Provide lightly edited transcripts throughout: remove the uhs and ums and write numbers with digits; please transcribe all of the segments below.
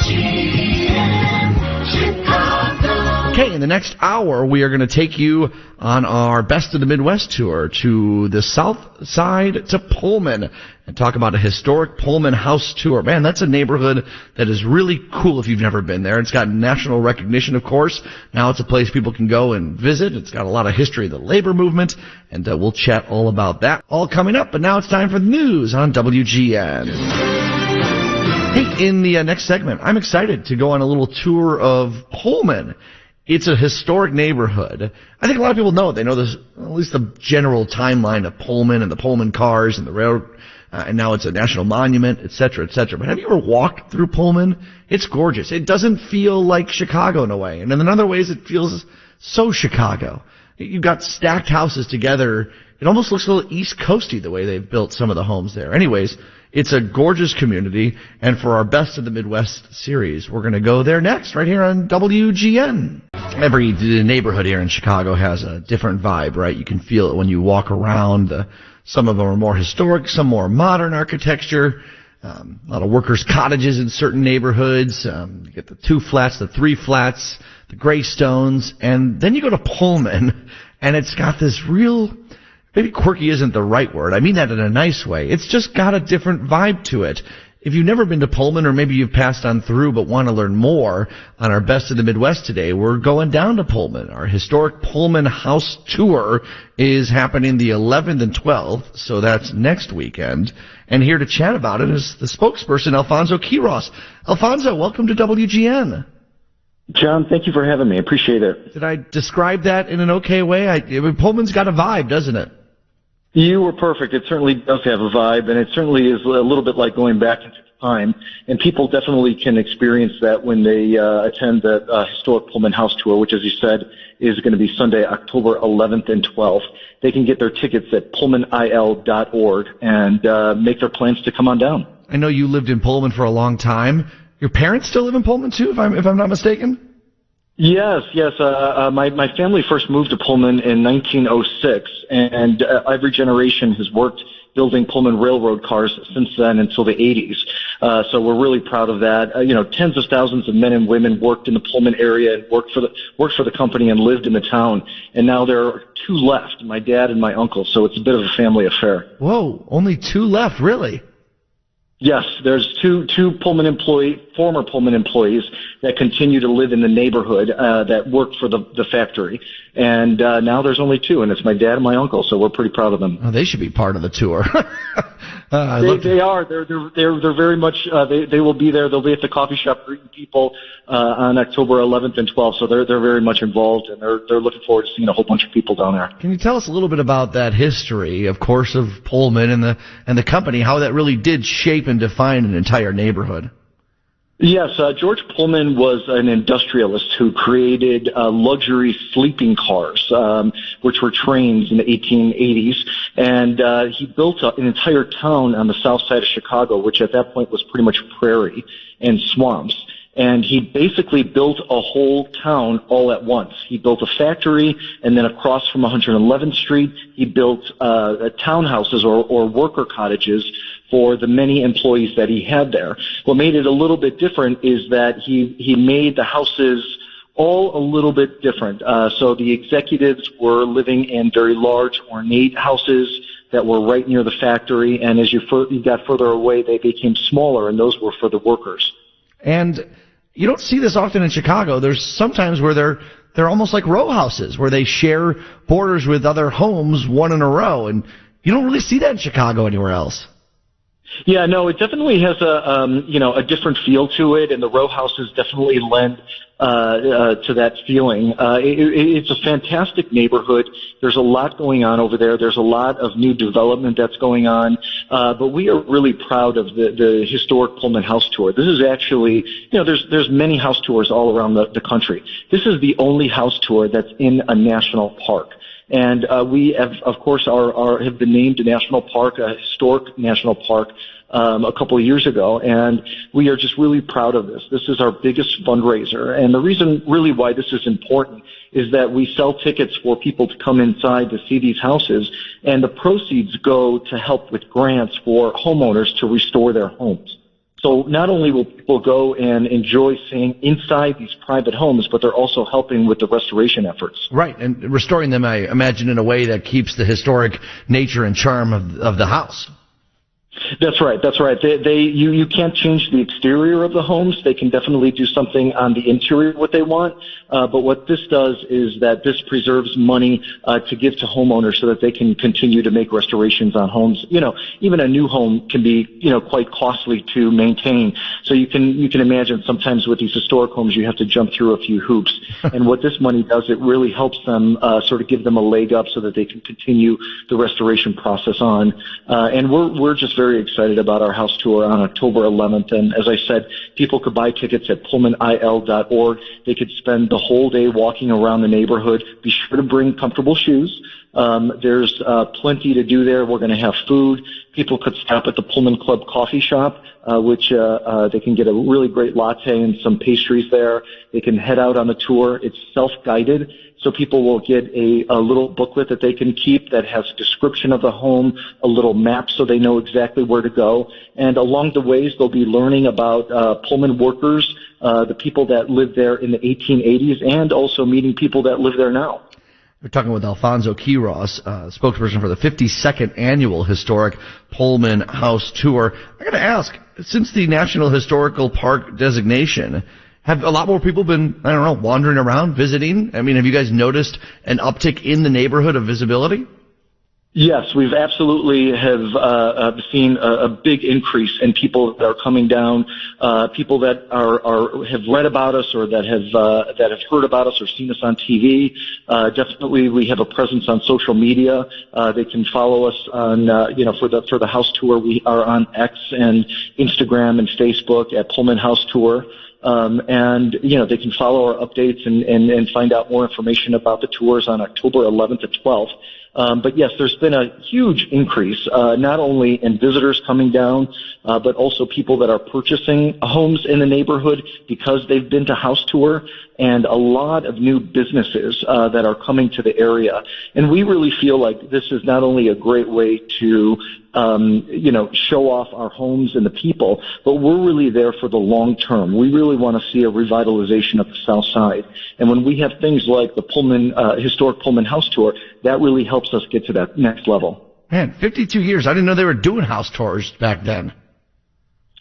WGN Chicago. Okay, in the next hour, we are going to take you on our Best of the Midwest tour to the south side to Pullman and talk about a historic Pullman House Tour. Man, that's a neighborhood that is really cool if you've never been there. It's got national recognition, of course. Now it's a place people can go and visit. It's got a lot of history of the labor movement, and we'll chat all about that. All coming up, but now it's time for the news on WGN. Hey, in the next segment, I'm excited to go on a little tour of Pullman. It's a historic neighborhood. I think a lot of people know it. They know this, at least the general timeline of Pullman and the Pullman cars and the railroad, and now it's a national monument, et cetera, et cetera. But have you ever walked through Pullman? It's gorgeous. It doesn't feel like Chicago in a way. And in other ways, it feels so Chicago. You've got stacked houses together. It almost looks a little East Coasty the way they've built some of the homes there. Anyways, it's a gorgeous community, and for our Best of the Midwest series, we're going to go there next, right here on WGN. Every neighborhood here in Chicago has a different vibe, right? You can feel it when you walk around. Some of them are more historic, some more modern architecture. A lot of workers' cottages in certain neighborhoods. You get the 2 flats, the 3 flats, the Greystones, and then you go to Pullman, and it's got this real... Maybe quirky isn't the right word. I mean that in a nice way. It's just got a different vibe to it. If you've never been to Pullman, or maybe you've passed on through but want to learn more, on our Best of the Midwest today, we're going down to Pullman. Our Historic Pullman House Tour is happening the 11th and 12th, so that's next weekend. And here to chat about it is the spokesperson, Alfonso Quiroz. Alfonso, welcome to WGN. John, thank you for having me. I appreciate it. Did I describe that in an okay way? Pullman's got a vibe, doesn't it? You were perfect. It certainly does have a vibe, and it certainly is a little bit like going back into time. And people definitely can experience that when they attend the Historic Pullman House Tour, which, as you said, is going to be Sunday, October 11th and 12th. They can get their tickets at pullmanil.org and make their plans to come on down. I know you lived in Pullman for a long time. Your parents still live in Pullman, too, if I'm not mistaken? Yes. My family first moved to Pullman in 1906, and every generation has worked building Pullman railroad cars since then until the 80s. So we're really proud of that. Tens of thousands of men and women worked in the Pullman area and worked for the company and lived in the town. And now there are 2 left, my dad and my uncle. So it's a bit of a family affair. Whoa, only 2 left, really? Yes, there's two former Pullman employees that continue to live in the neighborhood that worked for the factory, and now there's only 2, and it's my dad and my uncle. So we're pretty proud of them. Oh, they should be part of the tour. They are. They're very much. They will be there. They'll be at the coffee shop greeting people on October 11th and 12th. So they're very much involved, and they're looking forward to seeing a whole bunch of people down there. Can you tell us a little bit about that history, of course, of Pullman and the company, how that really did shape and define an entire neighborhood? Yes, George Pullman was an industrialist who created luxury sleeping cars, which were trains in the 1880s, and he built an entire town on the south side of Chicago, which at that point was pretty much prairie and swamps. And he basically built a whole town all at once. He built a factory, and then across from 111th Street, he built townhouses or worker cottages for the many employees that he had there. What made it a little bit different is that he made the houses all a little bit different. So the executives were living in very large, ornate houses that were right near the factory, and as you got further away, they became smaller, and those were for the workers. And you don't see this often in Chicago. There's sometimes where they're almost like row houses, where they share borders with other homes, one in a row, and you don't really see that in Chicago anywhere else. Yeah, no, it definitely has a different feel to it, and the row houses definitely lend to that feeling. It's a fantastic neighborhood. There's a lot going on over there. There's a lot of new development that's going on, but we are really proud of the Historic Pullman House Tour. This is actually, there's many house tours all around the country. This is the only house tour that's in a national park. And we have, of course, have been named a national park, a historic national park, a couple of years ago, and we are just really proud of this. This is our biggest fundraiser, and the reason really why this is important is that we sell tickets for people to come inside to see these houses, and the proceeds go to help with grants for homeowners to restore their homes. So not only will people go and enjoy seeing inside these private homes, but they're also helping with the restoration efforts. Right, and restoring them, I imagine, in a way that keeps the historic nature and charm of the house. That's right. That's right. You can't change the exterior of the homes. They can definitely do something on the interior what they want. But what this does is that this preserves money to give to homeowners so that they can continue to make restorations on homes. You know, even a new home can be, you know, quite costly to maintain. So you can imagine sometimes with these historic homes you have to jump through a few hoops. And what this money does, it really helps them sort of give them a leg up so that they can continue the restoration process on. And we're just very excited about our house tour on October 11th. And as I said, people could buy tickets at pullmanil.org. They could spend the whole day walking around the neighborhood. Be sure to bring comfortable shoes. There's plenty to do there. We're going to have food. People could stop at the Pullman Club coffee shop, which they can get a really great latte and some pastries there. They can head out on the tour. It's self-guided, so people will get a little booklet that they can keep that has a description of the home, a little map so they know exactly where to go. And along the ways, they'll be learning about Pullman workers, the people that lived there in the 1880s, and also meeting people that live there now. We're talking with Alfonso Quiroz, spokesperson for the 52nd Annual Historic Pullman House Tour. I got to ask, since the National Historical Park designation, have a lot more people been, I don't know, wandering around, visiting? I mean, have you guys noticed an uptick in the neighborhood of visibility? Yes, we've absolutely have seen a big increase in people that are coming down, people that have read about us or that have heard about us or seen us on TV. Definitely, we have a presence on social media. They can follow us on for the house tour. We are on X and Instagram and Facebook at Pullman House Tour. And they can follow our updates and find out more information about the tours on October 11th to 12th. But yes, there's been a huge increase, not only in visitors coming down, but also people that are purchasing homes in the neighborhood because they've been to house tour, and a lot of new businesses that are coming to the area. And we really feel like this is not only a great way to show off our homes and the people, but we're really there for the long term. We really want to see a revitalization of the South Side. And when we have things like the Pullman, Historic Pullman House Tour, that really helps us get to that next level. Man, 52 years. I didn't know they were doing house tours back then.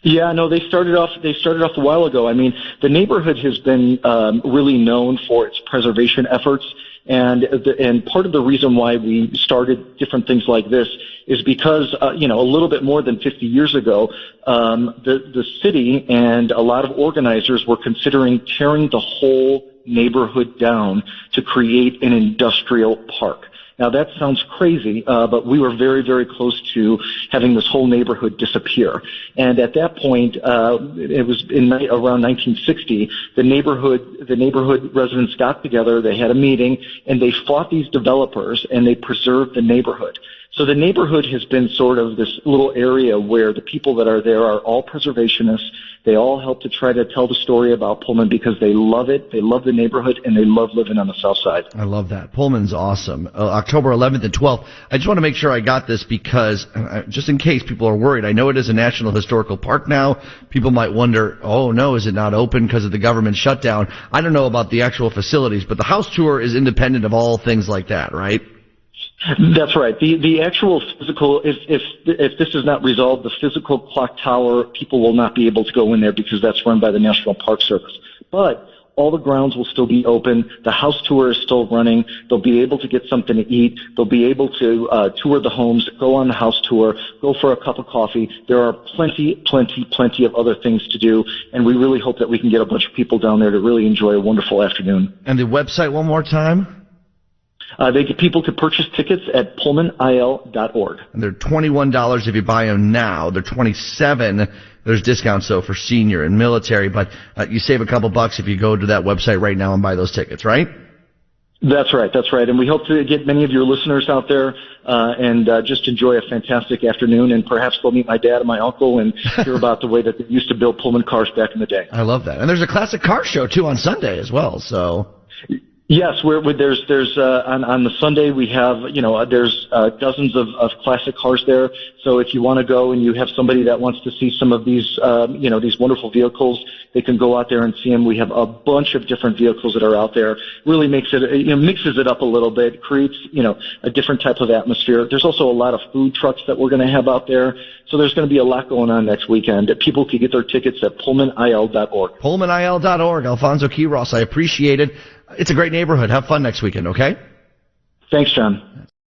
Yeah, no, they started off a while ago. I mean, the neighborhood has been really known for its preservation efforts. And part of the reason why we started different things like this is because, a little bit more than 50 years ago, the city and a lot of organizers were considering tearing the whole neighborhood down to create an industrial park. Now, that sounds crazy, but we were very, very close to having this whole neighborhood disappear. And at that point, it was around 1960, the neighborhood residents got together, they had a meeting, and they fought these developers, and they preserved the neighborhood. So the neighborhood has been sort of this little area where the people that are there are all preservationists. They all help to try to tell the story about Pullman because they love it, they love the neighborhood, and they love living on the South Side. I love that. Pullman's awesome. October 11th and 12th. I just want to make sure I got this because, just in case people are worried, I know it is a National Historical Park now. People might wonder, oh no, is it not open because of the government shutdown? I don't know about the actual facilities, but the house tour is independent of all things like that, right? That's right. The actual physical, if this is not resolved, the physical clock tower, people will not be able to go in there because that's run by the National Park Service. But all the grounds will still be open. The house tour is still running. They'll be able to get something to eat. They'll be able to tour the homes, go on the house tour, go for a cup of coffee. There are plenty of other things to do, and we really hope that we can get a bunch of people down there to really enjoy a wonderful afternoon. And the website one more time? People could purchase tickets at pullmanil.org. And they're $21 if you buy them now. They're $27. There's discounts, though, for senior and military, but you save a couple bucks if you go to that website right now and buy those tickets, right? That's right. And we hope to get many of your listeners out there and just enjoy a fantastic afternoon, and perhaps they'll meet my dad and my uncle and hear about the way that they used to build Pullman cars back in the day. I love that. And there's a classic car show, too, on Sunday as well, so... Yes, there's on the Sunday we have there's dozens of classic cars there. So if you want to go and you have somebody that wants to see some of these these wonderful vehicles, they can go out there and see them. We have a bunch of different vehicles that are out there. Really makes it mixes it up a little bit, creates a different type of atmosphere. There's also a lot of food trucks that we're going to have out there. So there's going to be a lot going on next weekend. People can get their tickets at PullmanIL.org. PullmanIL.org. Alfonso Quiroz, I appreciate it. It's a great neighborhood. Have fun next weekend, okay? Thanks, John.